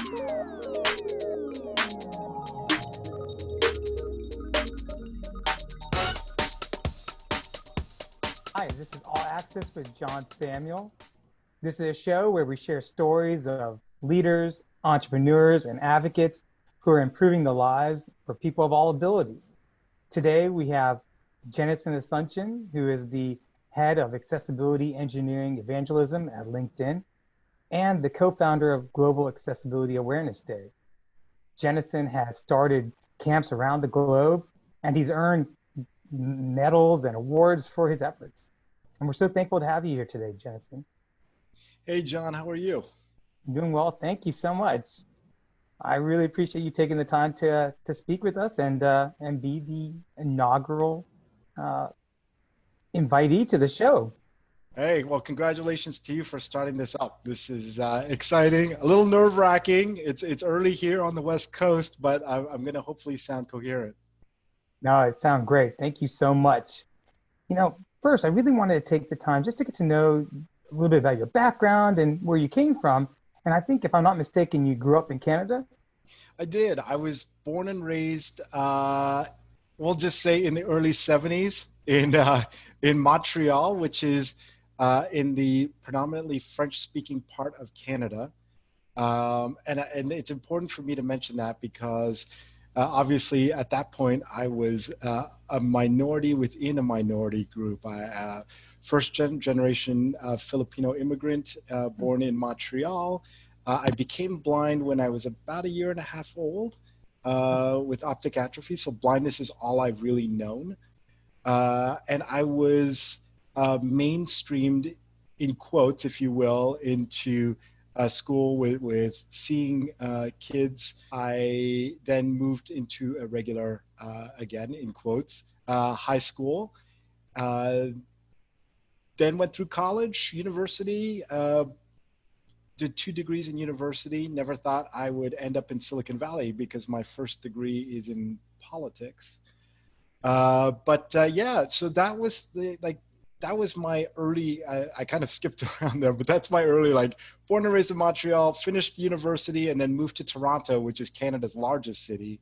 Hi, this is All Access with John Samuel. This is a show where we share stories of leaders, entrepreneurs, and advocates who are improving the lives for people of all abilities. Today, we have Jennison Asunción, who is the head of Accessibility Engineering Evangelism at LinkedIn and the co-founder of Global Accessibility Awareness Day. Jennison has started camps around the globe, and he's earned medals and awards for his efforts. And we're so thankful to have you here today, Jennison. Hey, John, how are you? Doing well. Thank you so much. I really appreciate you taking the time to speak with us and be the inaugural invitee to the show. Hey, well, congratulations to you for starting this up. This is exciting, a little nerve-wracking. It's early here on the West Coast, but I'm going to hopefully sound coherent. No, it sounds great. Thank you so much. You know, first, I really wanted to take the time just to get to know a little bit about your background and where you came from. And I think, if I'm not mistaken, you grew up in Canada? I did. I was born and raised, we'll just say in the early 70s in Montreal, which is in the predominantly French-speaking part of Canada. And it's important for me to mention that because obviously, at that point, I was a minority within a minority group. I first generation Filipino immigrant born in Montreal. I became blind when I was about a year and a half old with optic atrophy. So blindness is all I've really known. And I was mainstreamed, in quotes, if you will, into school with seeing kids. I then moved into a regular, again, in quotes, high school. Then went through college, university, did 2 degrees in university. Never thought I would end up in Silicon Valley because my first degree is in politics. Yeah, so that was that was my early, I kind of skipped around there, but that's my early, born and raised in Montreal, finished university, and then moved to Toronto, which is Canada's largest city.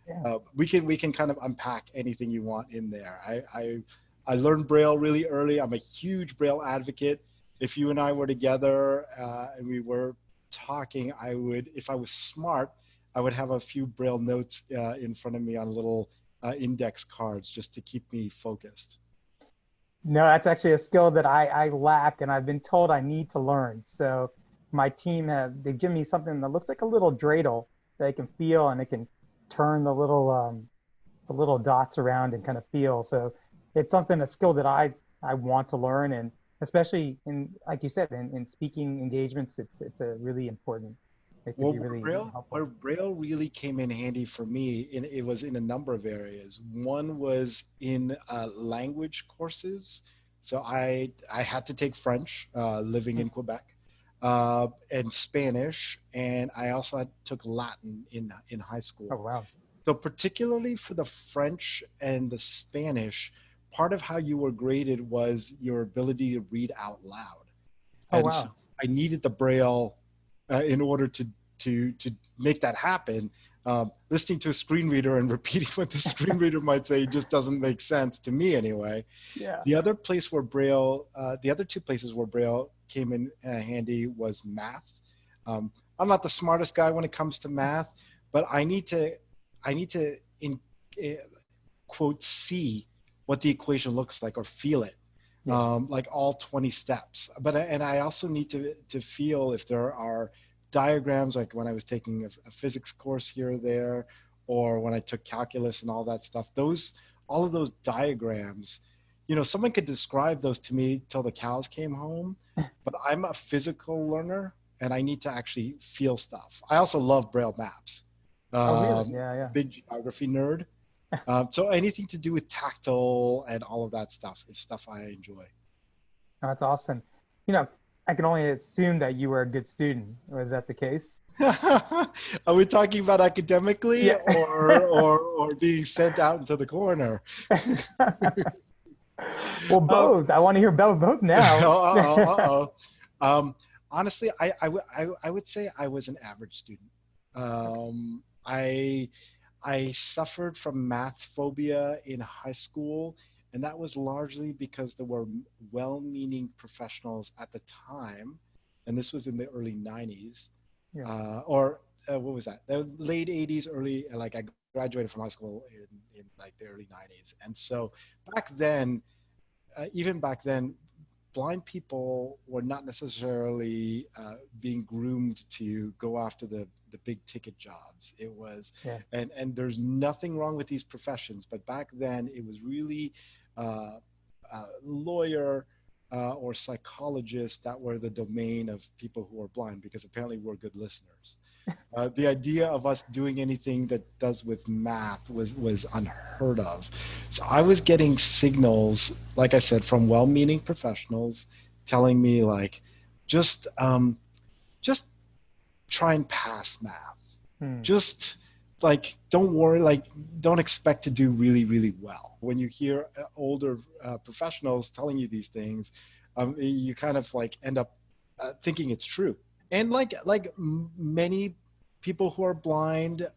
Yeah. We can kind of unpack anything you want in there. I learned Braille really early. I'm a huge Braille advocate. If you and I were together and we were talking, if I was smart, I would have a few Braille notes in front of me on little index cards just to keep me focused. No, that's actually a skill that I lack, and I've been told I need to learn. So my team they've given me something that looks like a little dreidel that I can feel, and it can turn the little dots around and kind of feel. So it's a skill that I want to learn, and especially in, like you said, in speaking engagements, it's a really important. Well, where Braille really came in handy for me, it was in a number of areas. One was in language courses. So I had to take French, living in Quebec, and Spanish, and I also took Latin in high school. Oh, wow. So particularly for the French and the Spanish, part of how you were graded was your ability to read out loud. Oh, and wow. So I needed the Braille in order to make that happen. Listening to a screen reader and repeating what the screen reader might say just doesn't make sense to me anyway. Yeah. The other place where Braille, the other 2 places where Braille came in handy was math. I'm not the smartest guy when it comes to math, but I need to in quote see what the equation looks like or feel it. Yeah. Like all 20 steps. And I also need to feel if there are diagrams, like when I was taking a physics course here or there, or when I took calculus and all that stuff, all of those diagrams, someone could describe those to me till the cows came home, but I'm a physical learner and I need to actually feel stuff. I also love Braille maps. Oh, really? Yeah. Big geography nerd. So anything to do with tactile and all of that stuff is stuff I enjoy. Oh, that's awesome. I can only assume that you were a good student. Was that the case? Are we talking about academically, yeah, or being sent out into the corner? Well, both. I want to hear about both now. Honestly, I would say I was an average student. I suffered from math phobia in high school, and that was largely because there were well-meaning professionals at the time, and this was in the early 90s, Yeah. or what was that? The late 80s, early, like I graduated from high school in like the early 90s. And so back then, even back then, blind people were not necessarily being groomed to go after the big ticket jobs. It was, Yeah. and there's nothing wrong with these professions, but back then it was really lawyer or psychologist that were the domain of people who are blind, because apparently we're good listeners. The idea of us doing anything that does with math was unheard of. So I was getting signals, like I said, from well-meaning professionals telling me like, just just try and pass math. Just like, don't worry, like, don't expect to do really, really well. When you hear older professionals telling you these things, you kind of like end up thinking it's true. And like many people who are blind,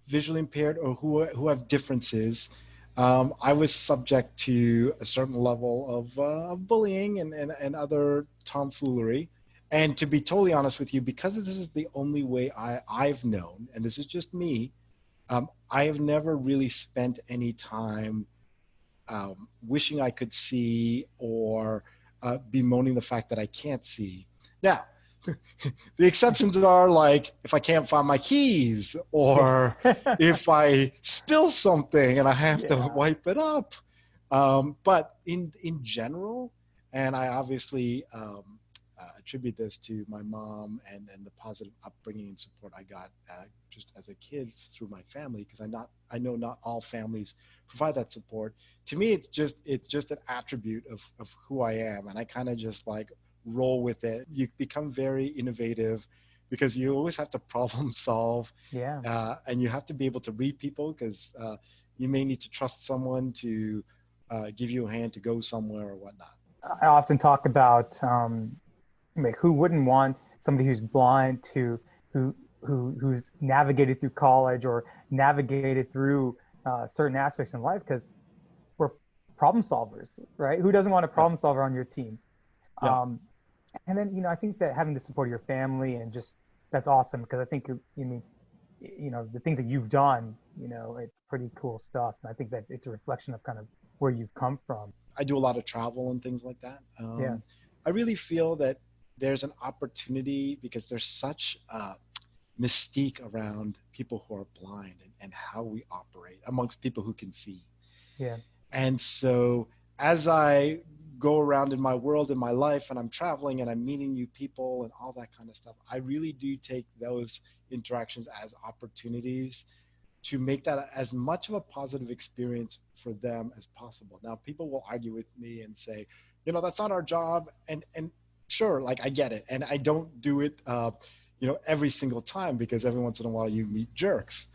visually impaired, or who have differences, I was subject to a certain level of bullying and other tomfoolery. And to be totally honest with you, because this is the only way I've known, and this is just me, I have never really spent any time wishing I could see or bemoaning the fact that I can't see. Now, the exceptions are like if I can't find my keys, or if I spill something and I have to wipe it up. But in general, and I obviously attribute this to my mom and the positive upbringing and support I got just as a kid through my family, because I know not all families provide that support. To me, it's just an attribute of who I am, and I kind of just like roll with it. You become very innovative because you always have to problem solve. And you have to be able to read people, because you may need to trust someone to give you a hand to go somewhere or whatnot. I often talk about like, who wouldn't want somebody who's blind to who's navigated through college or navigated through certain aspects in life, because we're problem solvers, right? Who doesn't want a problem solver on your team? And then, I think that having the support of your family and just, that's awesome, because I think the things that you've done, it's pretty cool stuff. And I think that it's a reflection of kind of where you've come from. I do a lot of travel and things like that. I really feel that there's an opportunity, because there's such mystique around people who are blind and how we operate amongst people who can see. And so as I go around in my world, in my life, and I'm traveling and I'm meeting new people and all that kind of stuff, I really do take those interactions as opportunities to make that as much of a positive experience for them as possible. Now, people will argue with me and say, that's not our job. And sure, like, I get it. And I don't do it, every single time, because every once in a while you meet jerks.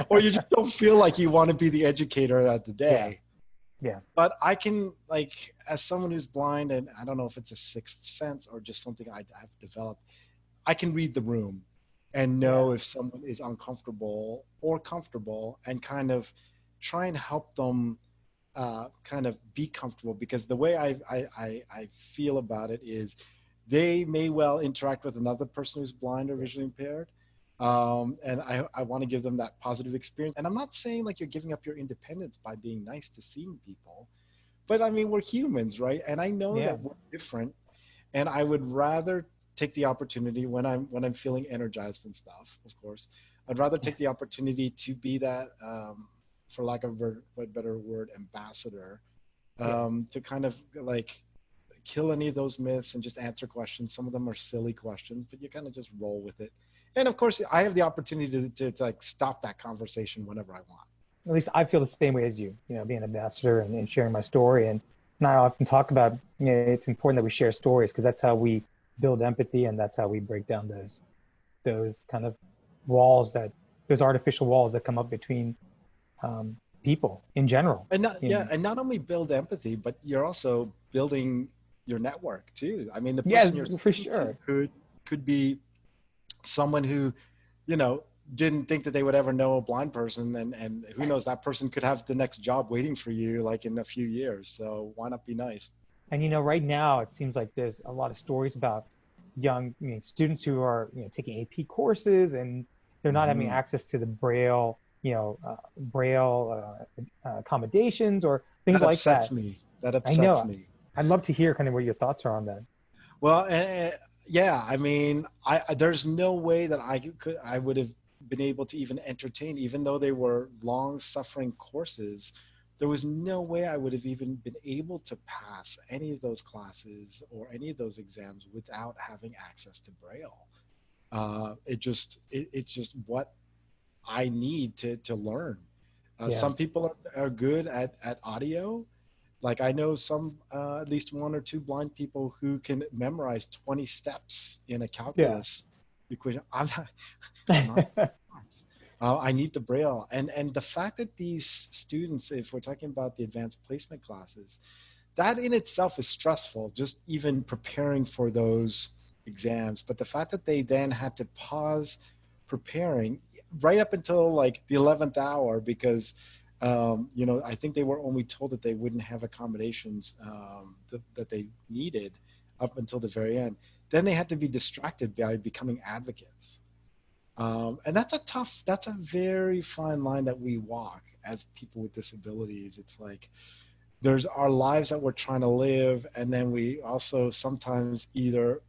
or you just don't feel like you want to be the educator of the day. But I can, like, as someone who's blind, and I don't know if it's a sixth sense or just something I've developed, I can read the room and know if someone is uncomfortable or comfortable, and kind of try and help them kind of be comfortable. Because the way I feel about it is, they may well interact with another person who's blind or visually impaired. And I want to give them that positive experience. And I'm not saying like you're giving up your independence by being nice to seeing people, but I mean, we're humans, right? And I know that we're different, and I would rather take the opportunity when I'm feeling energized and stuff, of course, I'd rather take the opportunity to be that, for lack of a better word, ambassador, to kind of like kill any of those myths and just answer questions. Some of them are silly questions, but you kind of just roll with it. And of course, I have the opportunity to like stop that conversation whenever I want. At least I feel the same way as you, being an ambassador and sharing my story. And I often talk about, it's important that we share stories, because that's how we build empathy, and that's how we break down those kind of walls, those artificial walls that come up between people in general. And not only build empathy, but you're also building your network too. I mean, the person you're for sure could be someone who you know, didn't think that they would ever know a blind person, and who knows, that person could have the next job waiting for you like in a few years. So why not be nice? And right now it seems like there's a lot of stories about young students who are taking AP courses and they're not having Hmm. access to the Braille, accommodations or things That like upsets that. me. That I upsets know. me. I'd love to hear kind of what your thoughts are on that. Well, yeah, I mean, there's no way that I would have been able to even entertain, even though they were long-suffering courses. There was no way I would have even been able to pass any of those classes or any of those exams without having access to Braille. It's just what I need to learn. Yeah. Some people are good at audio. Like I know some, at least one or two blind people who can memorize 20 steps in a Yeah. calculus equation. I'm not. I need the Braille, and the fact that these students, if we're talking about the advanced placement classes, that in itself is stressful. Just even preparing for those exams, but the fact that they then had to pause preparing right up until like the 11th hour because I think they were only told that they wouldn't have accommodations that they needed up until the very end. Then they had to be distracted by becoming advocates. And that's a very fine line that we walk as people with disabilities. It's like there's our lives that we're trying to live, and then we also sometimes either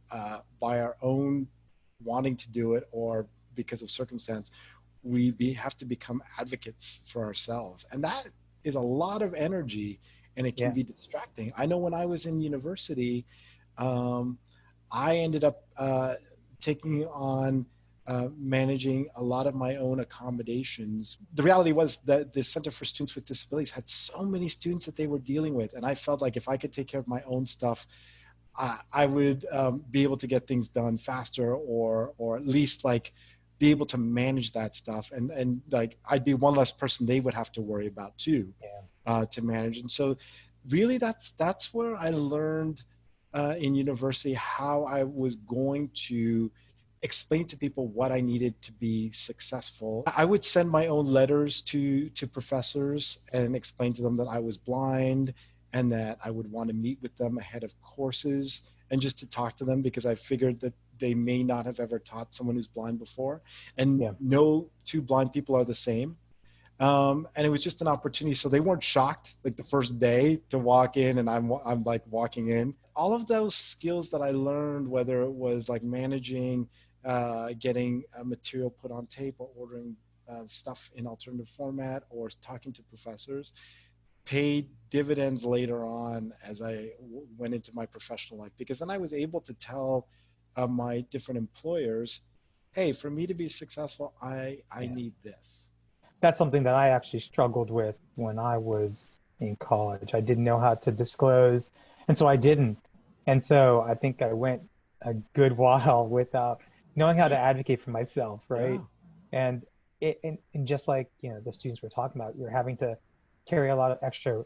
by our own wanting to do it or because of circumstance, have to become advocates for ourselves, and that is a lot of energy, and it can Yeah. be distracting. I know when I was in university, um, I ended up taking on managing a lot of my own accommodations. The reality was that the Center for Students with Disabilities had so many students that they were dealing with, and I felt like if I could take care of my own stuff, I would be able to get things done faster, or at least like be able to manage that stuff, and like I'd be one less person they would have to worry about too, Yeah. to manage. And so, really, that's where I learned in university how I was going to explain to people what I needed to be successful. I would send my own letters to professors and explain to them that I was blind and that I would want to meet with them ahead of courses and just to talk to them because I figured that they may not have ever taught someone who's blind before. And Yeah. no two blind people are the same. And it was just an opportunity. So they weren't shocked like the first day to walk in and I'm like walking in. All of those skills that I learned, whether it was like managing, getting material put on tape or ordering stuff in alternative format or talking to professors, paid dividends later on as I went into my professional life, because then I was able to tell my different employers, hey, for me to be successful, I Yeah. need this. That's something that I actually struggled with when I was in college. I didn't know how to disclose, and so I didn't. And so I think I went a good while without knowing how to advocate for myself, right? Yeah, And and just like, the students we're talking about, you're having to carry a lot of extra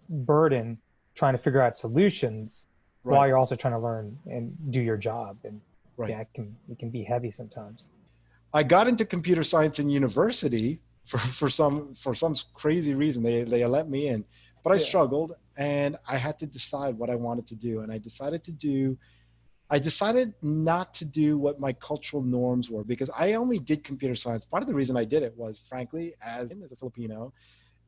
burden trying to figure out solutions while right, you're also trying to learn and do your job. And right. yeah, it can be heavy sometimes. I got into computer science in university for some crazy reason. They let me in, but I Yeah. struggled and I had to decide what I wanted to do. And I decided not to do what my cultural norms were because I only did computer science. Part of the reason I did it was, frankly, as a Filipino,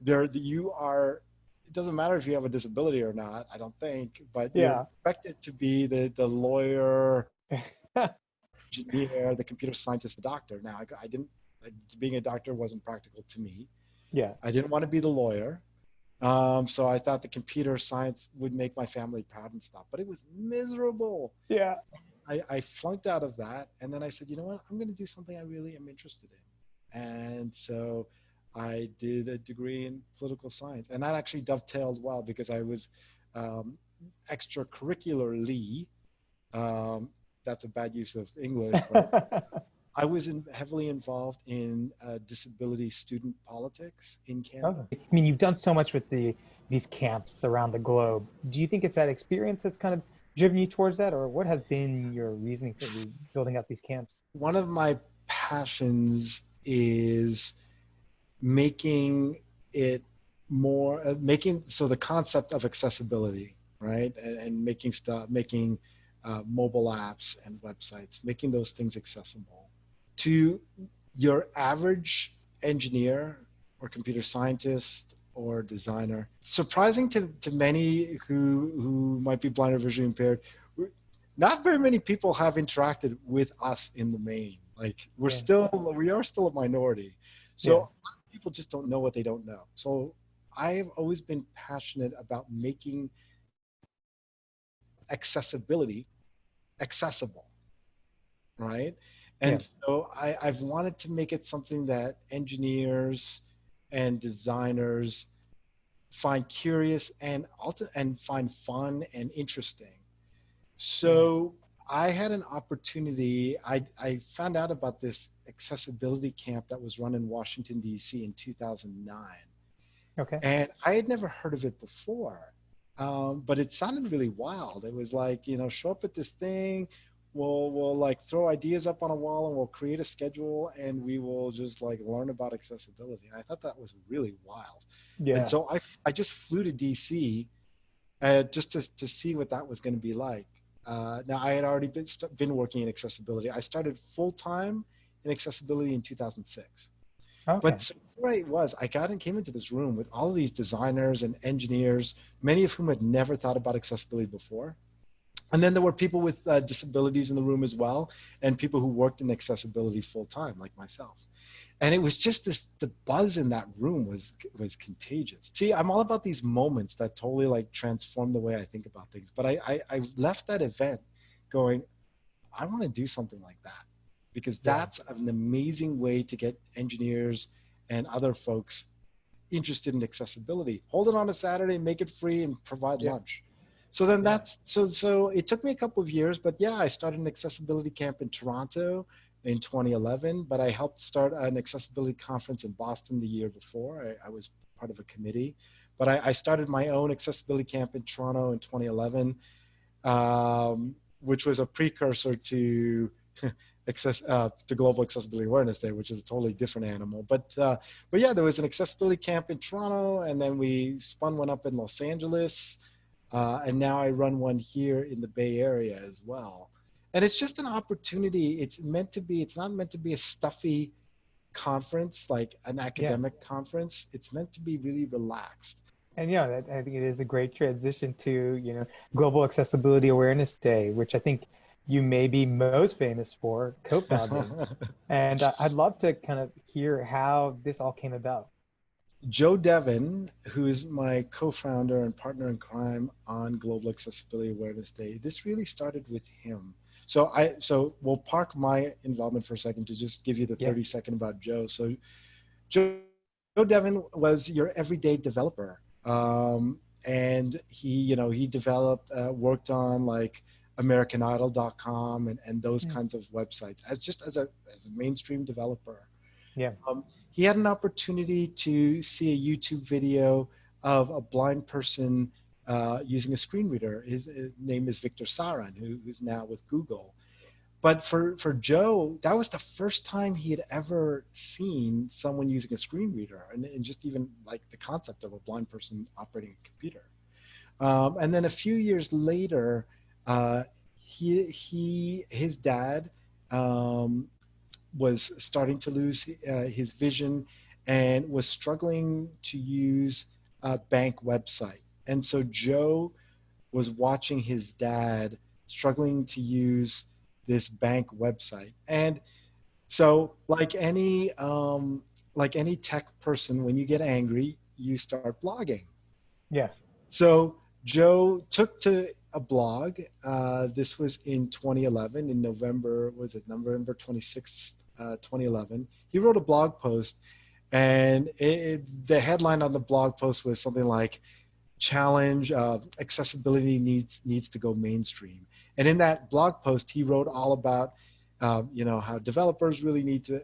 you are. It doesn't matter if you have a disability or not. I don't think, but you're Yeah. expected to be the lawyer, engineer, the computer scientist, the doctor. Now, I didn't. Being a doctor wasn't practical to me. Yeah. I didn't want to be the lawyer. So I thought the computer science would make my family proud and stuff, but it was miserable. Yeah. I flunked out of that. And then I said, you know what? I'm going to do something I really am interested in. And so I did a degree in political science. And that actually dovetails well because I was um, extracurricularly, um, that's a bad use of English, but I was heavily involved in disability student politics in Okay. Canada. I mean, you've done so much with these camps around the globe. Do you think it's that experience that's kind of driven you towards that, or what has been your reasoning for building up these camps? One of my passions is making it more, so the concept of accessibility, right? And making mobile apps and websites, making those things accessible to your average engineer or computer scientist or designer. Surprising to many who might be blind or visually impaired, not very many people have interacted with us in the main. Like we are still a minority. So a lot of people just don't know what they don't know. So I've always been passionate about making accessibility accessible, right? And so I've wanted to make it something that engineers and designers find curious and find fun and interesting. So I had an opportunity. I found out about this accessibility camp that was run in Washington, D.C. in 2009. Okay. And I had never heard of it before. But it sounded really wild. It was like, show up at this thing, we'll like throw ideas up on a wall and we'll create a schedule and we will just like learn about accessibility. And I thought that was really wild. Yeah. And so I just flew to DC just to see what that was going to be like. Now I had already been working in accessibility. I started full-time in accessibility in 2006. Okay. But so where it was, came into this room with all of these designers and engineers, many of whom had never thought about accessibility before. And then there were people with disabilities in the room as well, and people who worked in accessibility full time, like myself. And it was just the buzz in that room was contagious. See, I'm all about these moments that totally like transform the way I think about things. But I left that event going, I want to do something like that, because that's an amazing way to get engineers and other folks interested in accessibility. Hold it on a Saturday, make it free, and provide lunch. So then so it took me a couple of years, but I started an accessibility camp in Toronto in 2011, but I helped start an accessibility conference in Boston the year before. I was part of a committee, but I started my own accessibility camp in Toronto in 2011, which was a precursor to to Global Accessibility Awareness Day, which is a totally different animal. But yeah, there was an accessibility camp in Toronto, and then we spun one up in Los Angeles, and now I run one here in the Bay Area as well. And it's just an opportunity. It's not meant to be a stuffy conference, like an academic conference. It's meant to be really relaxed. And I think it is a great transition to, Global Accessibility Awareness Day, which I think you may be most famous for co-founding. And I'd love to kind of hear how this all came about. Joe Devin, who is my co-founder and partner in crime on Global Accessibility Awareness Day, this really started with him. So we'll park my involvement for a second to just give you the 30-second about Joe. So Joe Devin was your everyday developer. And he developed, worked on like AmericanIdol.com and those kinds of websites as a mainstream developer. Yeah. He had an opportunity to see a YouTube video of a blind person using a screen reader. His name is Victor Saran, who's now with Google. But for Joe, that was the first time he had ever seen someone using a screen reader, and just even like the concept of a blind person operating a computer. And then a few years later, his dad was starting to lose his vision and was struggling to use a bank website. And so Joe was watching his dad struggling to use this bank website. And so like any tech person, when you get angry, you start blogging. Yeah. So Joe took to a blog. This was in 2011, in November 26th, 2011. He wrote a blog post, and the headline on the blog post was something like, "Challenge accessibility needs to go mainstream." And in that blog post, he wrote all about how developers really need to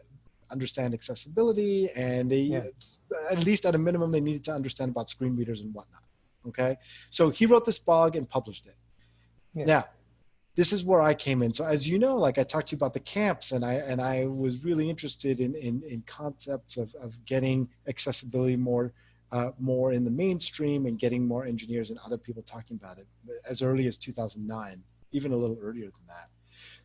understand accessibility, and at least at a minimum, they needed to understand about screen readers and whatnot. Okay, so he wrote this blog and published it. Yeah. Now, this is where I came in. So as you know, like I talked to you about the camps, and I was really interested in concepts of getting accessibility more in the mainstream and getting more engineers and other people talking about it as early as 2009, even a little earlier than that.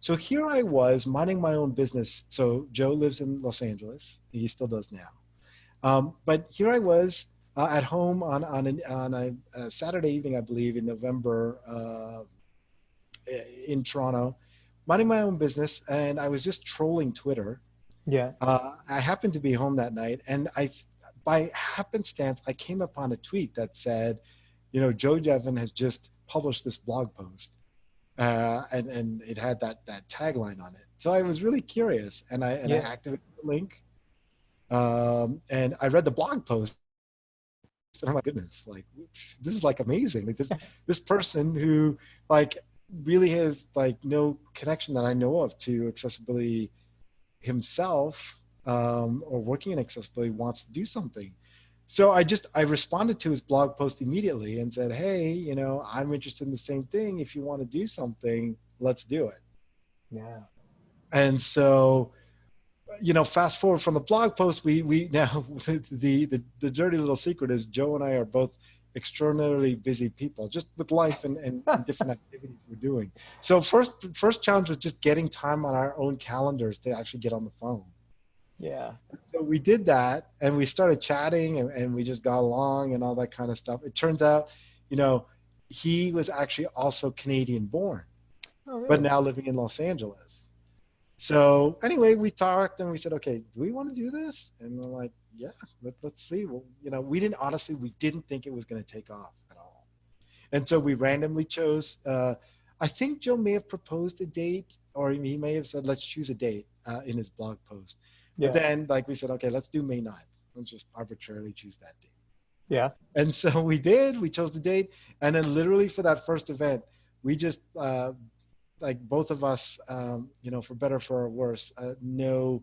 So here I was minding my own business. So Joe lives in Los Angeles. He still does now. But here I was at home on a Saturday evening, I believe, in November in Toronto, minding my own business, and I was just trolling Twitter. Yeah. I happened to be home that night, and by happenstance, I came upon a tweet that said, Joe Devon has just published this blog post, and it had that tagline on it. So I was really curious, and I activated the link, and I read the blog post, and I'm like, goodness, like this is like amazing. Like this person who like really has like no connection that I know of to accessibility himself, or working in accessibility, wants to do something. So I responded to his blog post immediately and said, hey, I'm interested in the same thing. If you want to do something, let's do it. Yeah. And so, fast forward from the blog post, we now the dirty little secret is Joe and I are both extraordinarily busy people, just with life and different activities we're doing. So first challenge was just getting time on our own calendars to actually get on the phone. Yeah. So we did that, and we started chatting, and we just got along and all that kind of stuff. It turns out, he was actually also Canadian born, Oh, but really? now living in Los Angeles. So anyway, we talked and we said, okay, do we want to do this? And we're like, yeah, let's see. Well, we didn't think it was going to take off at all. And so we randomly chose, I think Joe may have proposed a date, or he may have said, let's choose a date in his blog post. But then like we said, okay, let's do May 9th. Let's just arbitrarily choose that date. Yeah. And so we chose the date. And then literally for that first event, we just, like both of us, for better, for worse, know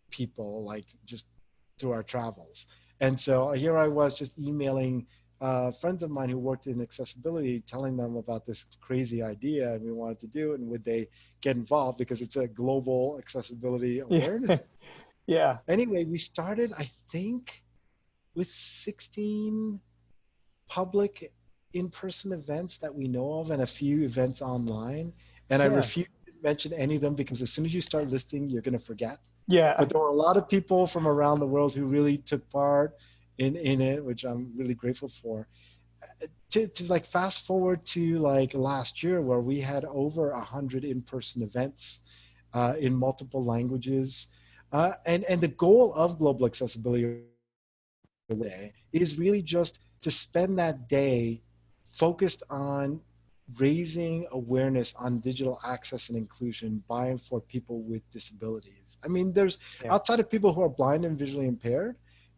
people like just through our travels. And so here I was just emailing friends of mine who worked in accessibility, telling them about this crazy idea and we wanted to do it, and would they get involved because it's a global accessibility awareness. Yeah. Anyway, we started, I think, with 16 public in-person events that we know of and a few events online. And I refuse to mention any of them because as soon as you start listing, you're going to forget. Yeah. But there were a lot of people from around the world who really took part in it, which I'm really grateful for. To like fast forward to like last year, where we had over 100 in-person events in multiple languages. And the goal of Global Accessibility Day is really just to spend that day focused on raising awareness on digital access and inclusion by and for people with disabilities. I mean, there's outside of people who are blind and visually impaired,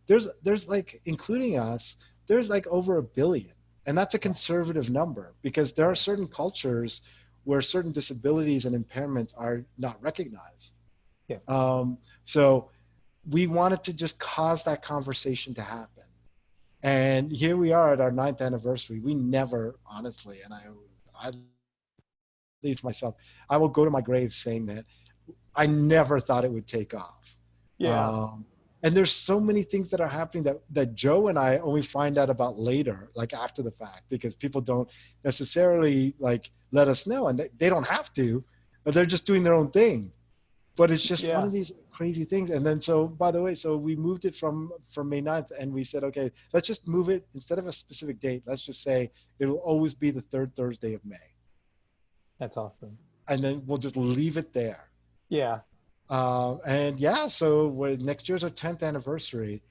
there's like, including us, there's like over 1 billion. And that's a conservative number because there are certain cultures where certain disabilities and impairments are not recognized. Yeah. So we wanted to just cause that conversation to happen. And here we are at our 9th anniversary. We never, honestly, and I at least myself, I will go to my grave saying that I never thought it would take off. Yeah. And there's so many things that are happening that Joe and I only find out about later, like after the fact, because people don't necessarily like let us know, and they don't have to, but they're just doing their own thing. But it's just one of these crazy things. And then, so by the way, so we moved it from May 9th, and we said, okay, let's just move it instead of a specific date. Let's just say it'll always be the 3rd Thursday of May. That's awesome. And then we'll just leave it there. Yeah. And yeah, so next year's our 10th anniversary.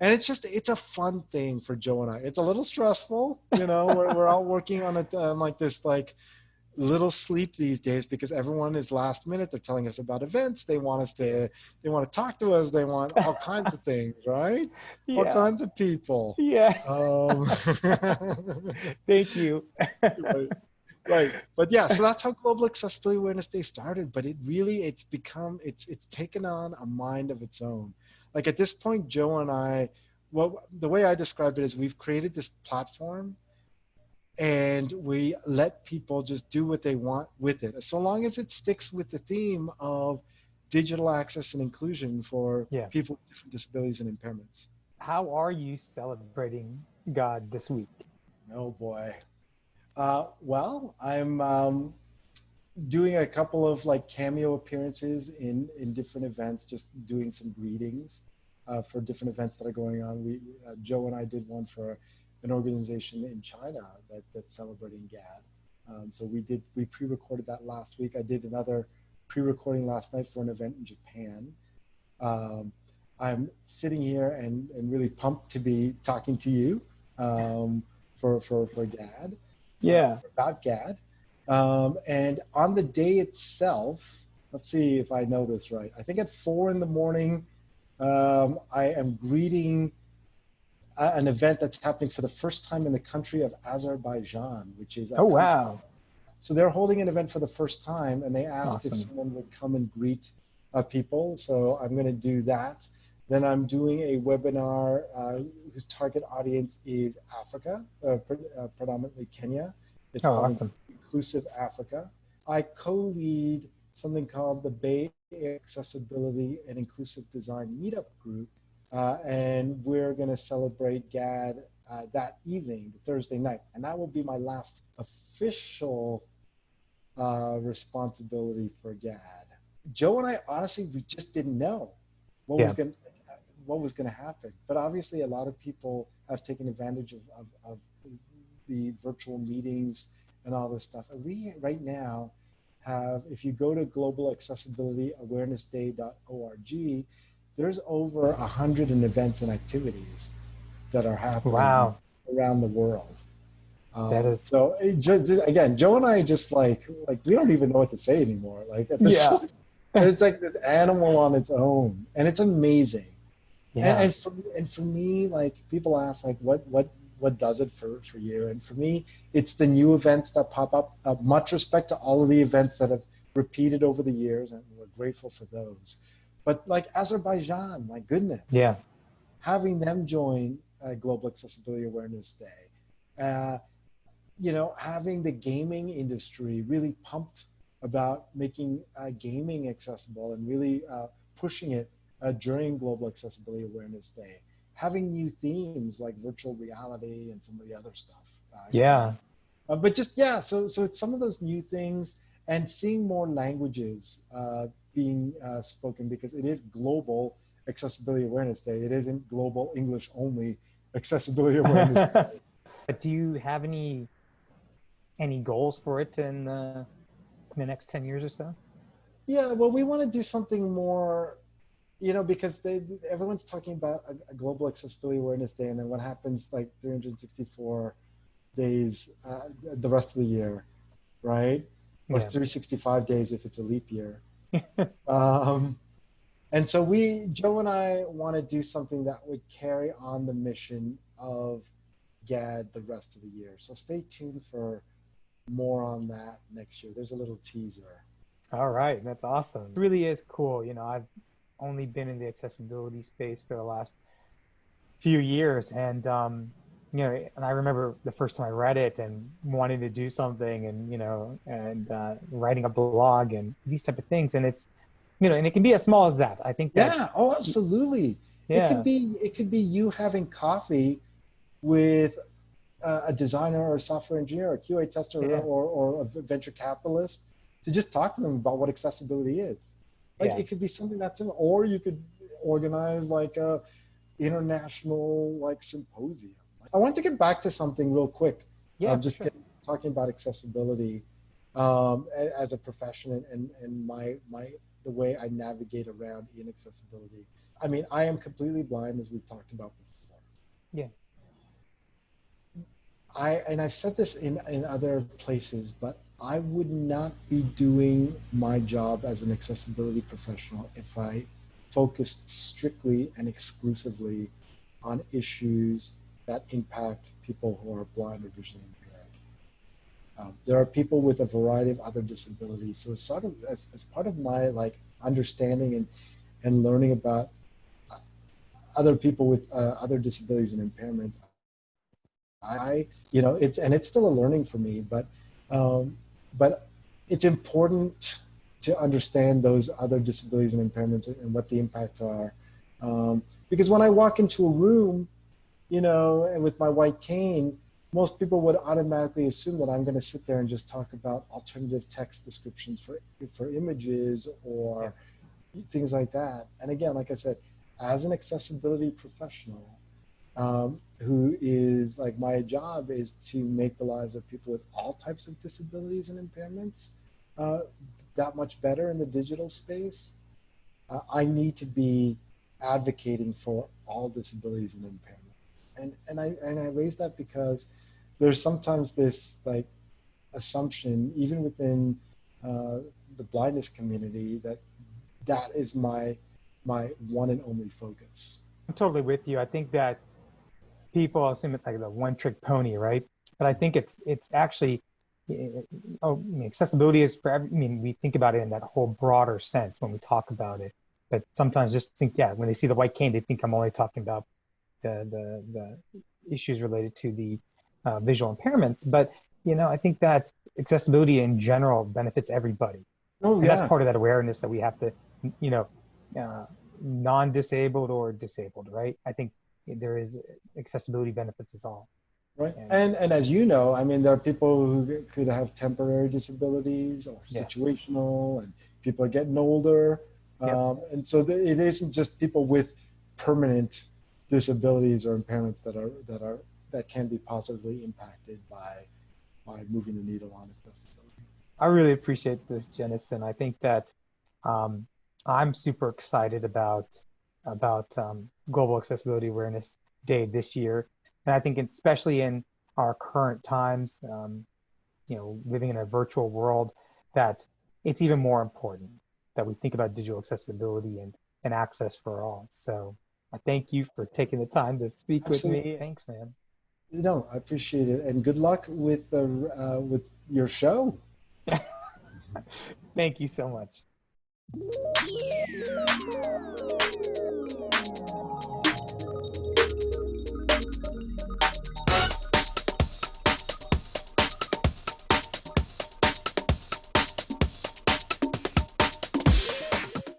And it's a fun thing for Joe and I. It's a little stressful, we're all working on it like this, like little sleep these days because everyone is last minute. They're telling us about events. They want to talk to us. They want all kinds of things, right? Yeah. All kinds of people. Yeah. Thank you. Right. But yeah, so that's how Global Accessibility Awareness Day started. But it's taken on a mind of its own. Like at this point, Joe and I, well, the way I describe it is we've created this platform, and we let people just do what they want with it, so long as it sticks with the theme of digital access and inclusion for Yeah. people with different disabilities and impairments. How are you celebrating God this week? Oh boy. Well, I'm doing a couple of like cameo appearances in different events, just doing some greetings for different events that are going on. We Joe and I did one for an organization in China that's celebrating GAD. So we pre-recorded that last week. I did another pre-recording last night for an event in Japan. Um, I'm sitting here and really pumped to be talking to you for GAD, Yeah. about GAD. And on the day itself, let's see if I know this right. I think at 4 in the morning, I am greeting an event that's happening for the first time in the country of Azerbaijan, which is a Oh, country. wow. So they're holding an event for the first time, and they asked if Awesome. someone would come and greet people. So I'm going to do that. Then I'm doing a webinar whose target audience is Africa, predominantly Kenya. It's Oh, called awesome. Inclusive Africa. I co-lead something called the Bay Accessibility and Inclusive Design Meetup Group, and we're going to celebrate GAD that evening, Thursday night, and that will be my last official responsibility for GAD. Joe and I honestly we just didn't know what was Yeah. going to happen, but obviously a lot of people have taken advantage of the virtual meetings and all this stuff. And we right now have, if you go to globalaccessibilityawarenessday.org, there's over 100 events and activities that are happening Wow. around the world. That is, So again, Joe and I just like we don't even know what to say anymore. Like at this yeah. point, it's like this animal on its own, and it's amazing. And, Yeah. and for me, like people ask, like what does it for you? And for me, it's the new events that pop up. Much respect to all of the events that have repeated over the years, and we're grateful for those. But like Azerbaijan, my goodness, Yeah. having them join Global Accessibility Awareness Day. Having the gaming industry really pumped about making gaming accessible and really pushing it during Global Accessibility Awareness Day. Having new themes like virtual reality and some of the other stuff coming. Yeah. But just, yeah, so it's some of those new things and seeing more languages being spoken, because it is Global Accessibility Awareness Day. It isn't Global English Only Accessibility Awareness Day. Do you have any goals for it in the next 10 years or so? Yeah, well, we want to do something more, because everyone's talking about a Global Accessibility Awareness Day, and then what happens like 364 days the rest of the year, right? Or Yeah. 365 days if it's a leap year. Um, and so Joe and I want to do something that would carry on the mission of GAD the rest of the year. So stay tuned for more on that next year. There's a little teaser. All right. That's awesome. It really is cool. I've only been in the accessibility space for the last few years, and I remember the first time I read it and wanting to do something, and writing a blog and these type of things, and and it can be as small as that. I think that, Yeah, oh, absolutely. It could yeah, be you having coffee with a designer or a software engineer or a QA tester yeah, or a venture capitalist to just talk to them about what accessibility is. Like yeah, it could be something that's in, or you could organize like a international like symposium. I want to get back to something real quick. yeah, for Just sure. talking about accessibility as a profession and my the way I navigate around inaccessibility. I mean, I am completely blind, as we've talked about before. Yeah, I've said this in other places, but I would not be doing my job as an accessibility professional if I focused strictly and exclusively on issues that impact people who are blind or visually impaired. There are people with a variety of other disabilities. So sort of as part of my like understanding and learning about other people with other disabilities and impairments, It's still a learning for me, but it's important to understand those other disabilities and impairments and what the impacts are. Because when I walk into a room, and with my white cane, most people would automatically assume that I'm going to sit there and just talk about alternative text descriptions for images or things like that. And again, like I said, as an accessibility professional, who is like, my job is to make the lives of people with all types of disabilities and impairments that much better in the digital space. I need to be advocating for all disabilities and impairments. And I raise that because there's sometimes this like assumption, even within the blindness community, that is my one and only focus. I'm totally with you. I think that people assume it's like the one-trick pony, right? But I think it's actually, accessibility is for every, we think about it in that whole broader sense when we talk about it. But sometimes just think, when they see the white cane, they think I'm only talking about the issues related to the visual impairments. But I think that accessibility in general benefits everybody. Oh, and that's part of that awareness that we have to, non-disabled or disabled, right? I think there is accessibility benefits us all. Right. And as you know, there are people who could have temporary disabilities or situational, and people are getting older. And so it isn't just people with permanent disabilities or impairments that can be positively impacted by moving the needle on accessibility. I really appreciate this, Jennison. I think that I'm super excited about Global Accessibility Awareness Day this year. And I think especially in our current times, living in a virtual world, that it's even more important that we think about digital accessibility and access for all. So I thank you for taking the time to speak Absolutely. with me. Thanks, man. No, I appreciate it. And good luck with your show. Thank you so much.